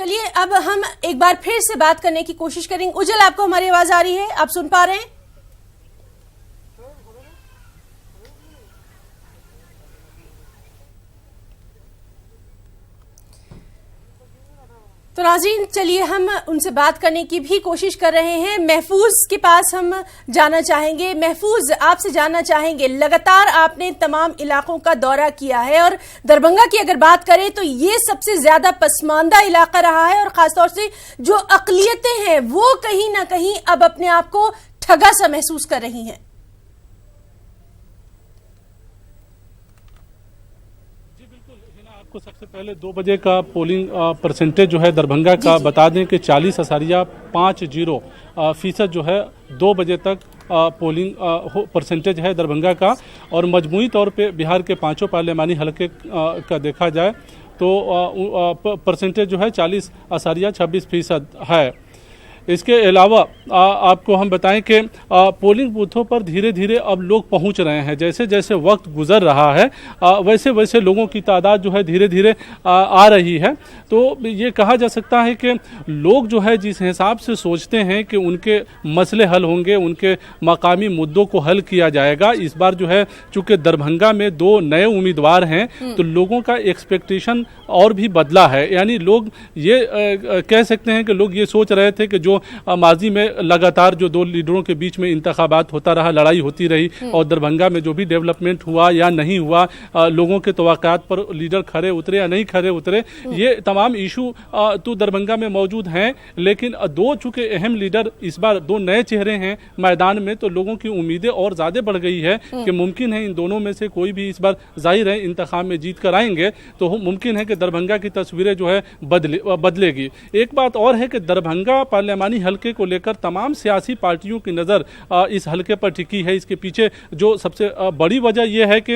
चलिए अब हम एक बार फिर से बात करने की कोशिश करेंगे। उज्जवल, आपको हमारी आवाज आ रही है? आप सुन पा रहे हैं? तो नाज़रीन, चलिए हम उनसे बात करने की भी कोशिश कर रहे हैं। महफूज के पास हम जाना चाहेंगे। महफूज, आपसे जानना चाहेंगे, लगातार आपने तमाम इलाकों का दौरा किया है और दरभंगा की अगर बात करें तो ये सबसे ज्यादा पसमानदा इलाका रहा है और खासतौर से जो अकलियतें हैं वो कहीं ना कहीं अब अपने आप को ठगा सा महसूस कर रही हैं। आपको सबसे पहले 2 बजे का पोलिंग परसेंटेज जो है दरभंगा का बता दें कि 40.50% जो है 2 बजे तक पोलिंग परसेंटेज है दरभंगा का। और मजमूई तौर पे बिहार के 5 पार्लियामानी हलके का देखा जाए तो परसेंटेज जो है 40.26% है। इसके अलावा आपको हम बताएं कि पोलिंग बूथों पर धीरे धीरे अब लोग पहुंच रहे हैं। जैसे जैसे वक्त गुजर रहा है वैसे वैसे लोगों की तादाद जो है धीरे धीरे आ रही है। तो ये कहा जा सकता है कि लोग जो है जिस हिसाब से सोचते हैं कि उनके मसले हल होंगे, उनके मकामी मुद्दों को हल किया जाएगा, इस बार जो है चूँकि दरभंगा में 2 नए उम्मीदवार हैं तो लोगों का एक्सपेक्टेशन और भी बदला है। यानी लोग ये कह सकते हैं कि लोग ये सोच रहे थे कि जो माजी में लगातार जो 2 लीडरों के बीच में इंतखाबात होता रहा, लड़ाई होती रही और दरभंगा में जो भी डेवलपमेंट हुआ या नहीं हुआ, लोगों के तवक्कात पर लीडर खरे उतरे या नहीं खरे उतरे, ये तमाम इशू तो दरभंगा में मौजूद हैं। लेकिन 2 चूंकि अहम लीडर इस बार 2 नए चेहरे हैं मैदान में, तो लोगों की उम्मीदें और ज्यादा बढ़ गई है कि मुमकिन है इन दोनों में से कोई भी इस बार जाहिर है इंतखाब में जीत कर आएंगे तो मुमकिन है कि दरभंगा की तस्वीरें जो है बदलेगी। एक बात और है कि दरभंगा पार्लियामानी हलके को लेकर तमाम सियासी पार्टियों की नज़र इस हलके पर टिकी है। इसके पीछे जो सबसे बड़ी वजह यह है कि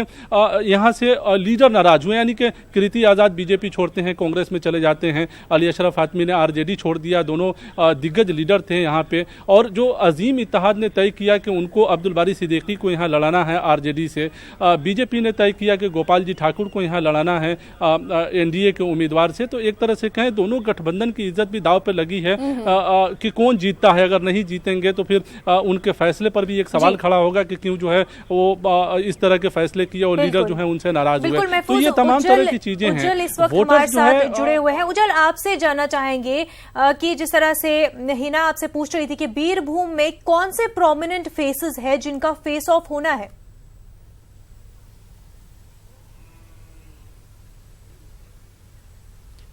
यहाँ से लीडर नाराज हुए, यानी कि कृति आज़ाद बीजेपी छोड़ते हैं, कांग्रेस में चले जाते हैं, अली अशरफ फातमी ने आरजेडी छोड़ दिया। दोनों दिग्गज लीडर थे यहाँ पे। और जो अजीम इत्तेहाद ने तय किया कि उनको अब्दुल बारी सिद्दीकी को यहाँ लड़ाना है आरजेडी से, बीजेपी ने तय किया कि गोपाल जी ठाकुर को यहाँ लड़ाना है एनडीए के उम्मीदवार से। तो एक तरह से कहें दोनों गठबंधन की इज्जत भी दाव पर लगी है कि कौन जीतता है। अगर नहीं जीतेंगे तो फिर उनके फैसले पर भी एक सवाल खड़ा होगा कि क्यों जो है वो इस तरह के फैसले किए और लीडर जो है उनसे नाराज हुए। तो ये तमाम तरह की चीजें हैं। इस वक्त हमारे साथ जुड़े हुए हैं। उज्जवल, आपसे जानना चाहेंगे कि जिस तरह से हिना आपसे पूछ रही थी कि बीरभूम में कौन से प्रोमिनेंट फेसेस है जिनका फेस ऑफ होना है?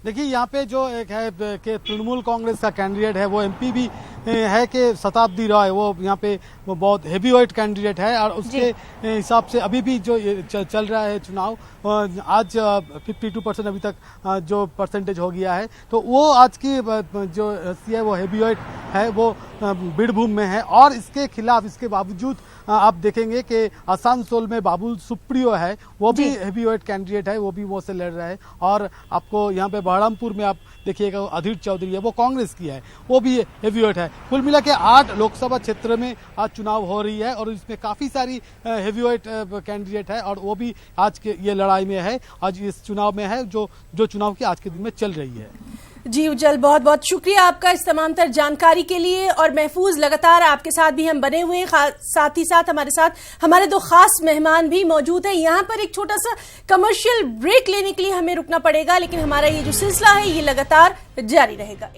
देखिए, यहाँ पे जो एक है कि तृणमूल कांग्रेस का कैंडिडेट है वो एमपी भी है कि शताब्दी राय, वो यहाँ पे वो बहुत हेवी वेट कैंडिडेट है और उसके हिसाब से अभी भी जो चल रहा है चुनाव, आज 52% अभी तक जो परसेंटेज हो गया है। तो वो आज की जो रस्सी है वो हेवी वेट है, वो बीरभूम में है। और इसके खिलाफ, इसके बावजूद आप देखेंगे कि आसनसोल में बाबुल सुप्रियो है, वो भी हेवी वेट कैंडिडेट है, वो भी वो से लड़ रहा है। और आपको यहाँ पे बहरामपुर में आप देखिएगा अधीर चौधरी है, वो कांग्रेस की है, वो भी हेवी वेट है। कुल मिला के 8 लोकसभा क्षेत्र में आज चुनाव हो रही है और इसमें काफी सारी हेवी वेट कैंडिडेट है और वो भी आज के ये लड़ाई में है, आज इस चुनाव में है जो चुनाव की आज के दिन में चल रही है। जी उज्जवल, बहुत बहुत शुक्रिया आपका इस तमाम तर जानकारी के लिए। और महफूज, लगातार आपके साथ भी हम बने हुए हैं, साथ ही साथ हमारे साथ हमारे 2 खास मेहमान भी मौजूद हैं। यहाँ पर एक छोटा सा कमर्शियल ब्रेक लेने के लिए हमें रुकना पड़ेगा, लेकिन हमारा ये जो सिलसिला है ये लगातार जारी रहेगा।